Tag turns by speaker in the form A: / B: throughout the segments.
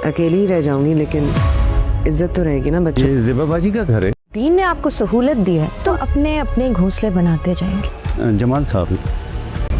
A: अकेली ही रह जाऊंगी, लेकिन इज्जत तो रहेगी ना बच्चों।
B: ये ज़ेबा बाजी का घर है।
C: दीन ने आपको सहूलत दी है तो अपने अपने घोंसले बनाते जाएंगे।
B: जमाल साहब,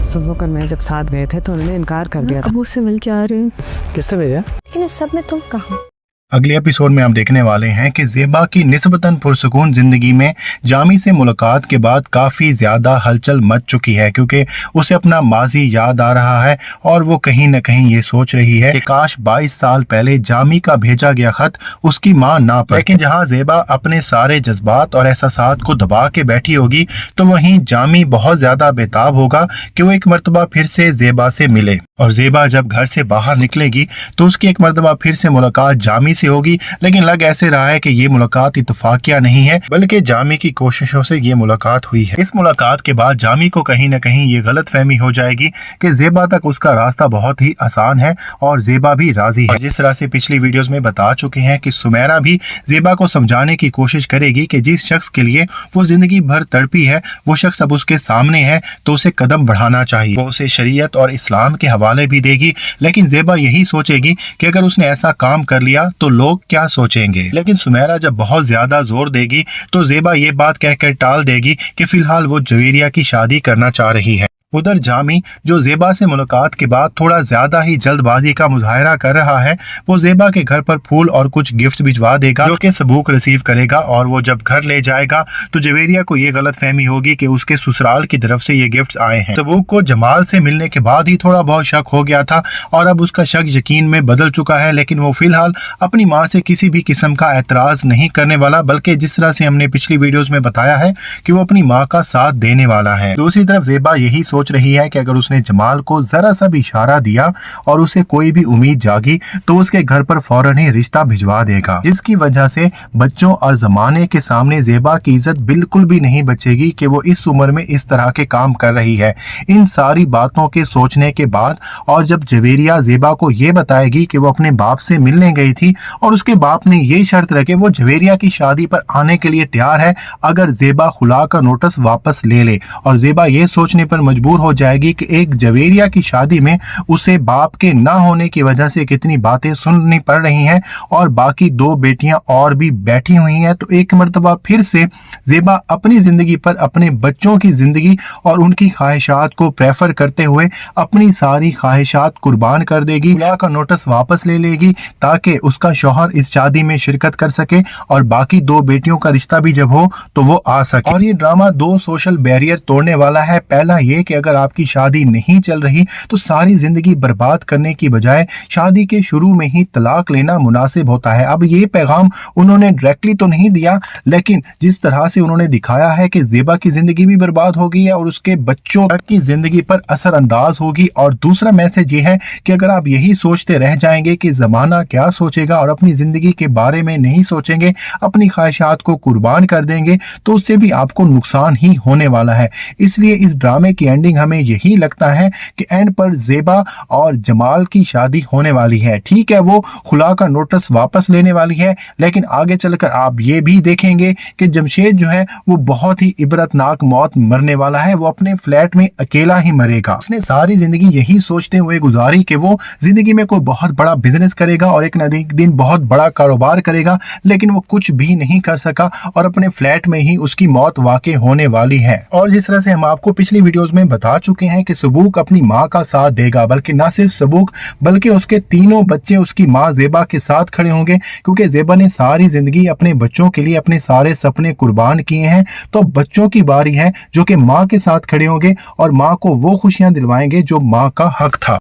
A: सुबह कर मैं जब साथ गए थे तो उन्होंने इनकार कर दिया था।
C: अबू से मिल के आ रहे हैं।
B: किससे भेजा?
C: लेकिन इस सब में तुम कहाँ?
D: अगले एपिसोड में हम देखने वाले हैं कि ज़ेबा की निस्बतन पुरसुकून जिंदगी में जामी से मुलाकात के बाद काफ़ी ज़्यादा हलचल मच चुकी है, क्योंकि उसे अपना माजी याद आ रहा है और वो कहीं न कहीं ये सोच रही है कि काश 22 साल पहले जामी का भेजा गया खत उसकी माँ ना पढ़े। लेकिन जहाँ ज़ेबा अपने सारे जज्बात और एहसासात को दबा के बैठी होगी, तो वहीं जामी बहुत ज़्यादा बेताब होगा कि वो एक मरतबा फिर से ज़ेबा से मिले। और ज़ेबा जब घर से बाहर निकलेगी तो उसकी एक मरतबा फिर से मुलाकात जामी से होगी, लेकिन लग ऐसे रहा है कि ये मुलाकात इत्तफाकिया नहीं है, बल्कि जामी की कोशिशों से ये मुलाकात हुई है। इस मुलाकात के बाद जामी को कहीं न कहीं ये गलत फहमी हो जाएगी कि ज़ेबा तक उसका रास्ता बहुत ही आसान है और ज़ेबा भी राजी है। जिस तरह से पिछली वीडियोस में बता चुके हैं कि सुमेरा भी ज़ेबा को समझाने की कोशिश करेगी कि जिस शख्स के लिए वो जिंदगी भर तड़पी है, वो शख्स अब उसके सामने है तो उसे कदम बढ़ाना चाहिए। वो उसे शरीयत और इस्लाम के हवाले भी देगी, लेकिन ज़ेबा यही सोचेगी कि अगर उसने ऐसा काम कर लिया तो लोग क्या सोचेंगे। लेकिन सुमेरा जब बहुत ज्यादा जोर देगी तो ज़ेबा ये बात कहकर टाल देगी कि फिलहाल वो जवेरिया की शादी करना चाह रही है। उधर जामी जो ज़ेबा से मुलाकात के बाद थोड़ा ज्यादा ही जल्दबाजी का मुजाहरा कर रहा है, वो ज़ेबा के घर पर फूल और कुछ गिफ्ट्स भिजवा देगा जो कि सबूक रिसीव करेगा, और वो जब घर ले जाएगा तो जवेरिया को ये गलत फहमी होगी कि उसके ससुराल की तरफ से ये गिफ्ट्स आए हैं। सबूक को जमाल से मिलने के बाद ही थोड़ा बहुत शक हो गया था और अब उसका शक यकीन में बदल चुका है, लेकिन वो फिलहाल अपनी माँ से किसी भी किस्म का एतराज नहीं करने वाला, बल्कि जिस तरह से हमने पिछली वीडियोज में बताया है कि वो अपनी माँ का साथ देने वाला है। दूसरी तरफ ज़ेबा यही सोच रही है कि अगर उसने जमाल को जरा सा भी इशारा दिया और उसे कोई भी उम्मीद जागी तो उसके घर पर फौरन ही रिश्ता भिजवा देगा, जिसकी वजह से बच्चों और जमाने के सामने ज़ेबा की इज्जत बिल्कुल भी नहीं बचेगी कि वो इस उम्र में इस तरह के काम कर रही है। इन सारी बातों के सोचने के बाद और जब जवेरिया ज़ेबा को ये बताएगी कि वो अपने बाप से मिलने गई थी और उसके बाप ने ये शर्त रखे वो जवेरिया की शादी पर आने के लिए तैयार है अगर ज़ेबा खुला का नोटिस वापस ले ले, और ज़ेबा ये सोचने पर मजबूर हो जाएगी कि एक जवेरिया की शादी में उसे बाप के ना होने की वजह से कितनी बातें सुननी पड़ रही हैं और बाकी दो बेटियां और भी बैठी हुई हैं, तो एक मर्तबा फिर से ज़ेबा अपनी जिंदगी पर अपने बच्चों की जिंदगी और उनकी ख्वाहिशात को प्रेफर करते हुए अपनी सारी ख्वाहिशात कुर्बान कर देगी, खुला का नोटिस वापस ले लेगी ताकि उसका शौहर इस शादी में शिरकत कर सके और बाकी दो बेटियों का रिश्ता भी जब हो तो वो आ सके। और ये ड्रामा दो सोशल बैरियर तोड़ने वाला है। पहला ये कि अगर आपकी शादी नहीं चल रही तो सारी जिंदगी बर्बाद करने की बजाय शादी के शुरू में ही तलाक लेना मुनासिब होता है। अब ये पैगाम उन्होंने डायरेक्टली तो नहीं दिया, लेकिन जिस तरह से उन्होंने दिखाया है कि ज़ेबा की जिंदगी भी बर्बाद होगी और उसके बच्चों की जिंदगी पर असर अंदाज होगी। और दूसरा मैसेज ये है कि अगर आप यही सोचते रह जाएंगे कि जमाना क्या सोचेगा और अपनी जिंदगी के बारे में नहीं सोचेंगे, अपनी ख्वाहिशात को कुर्बान कर देंगे, तो उससे भी आपको नुकसान ही होने वाला है। इसलिए इस ड्रामे की एंडिंग हमें यही लगता है कि एंड पर ज़ेबा और जमाल की शादी होने वाली है। ठीक है, वो खुला का नोटिस वापस लेने वाली है, लेकिन आगे चलकर आप ये भी देखेंगे कि जमशेद जो है वो बहुत ही इबरतनाक मौत मरने वाला है। वो अपने फ्लैट में अकेला ही मरेगा। उसने सारी जिंदगी यही सोचते हुए गुजारी कि वो जिंदगी में कोई बहुत बड़ा बिजनेस करेगा और एक न एक दिन बहुत बड़ा कारोबार करेगा, लेकिन वो कुछ भी नहीं कर सका और अपने फ्लैट में ही उसकी मौत वाकई होने वाली है। और जिस तरह से हम आपको पिछली वीडियोस में बता चुके हैं कि सबूक अपनी माँ का साथ देगा, बल्कि ना सिर्फ सबूक बल्कि उसके तीनों बच्चे उसकी माँ ज़ेबा के साथ खड़े होंगे, क्योंकि ज़ेबा ने सारी जिंदगी अपने बच्चों के लिए अपने सारे सपने कुर्बान किए हैं। तो बच्चों की बारी है जो कि माँ के साथ खड़े होंगे और माँ को वो खुशियां दिलवाएंगे जो माँ का हक था।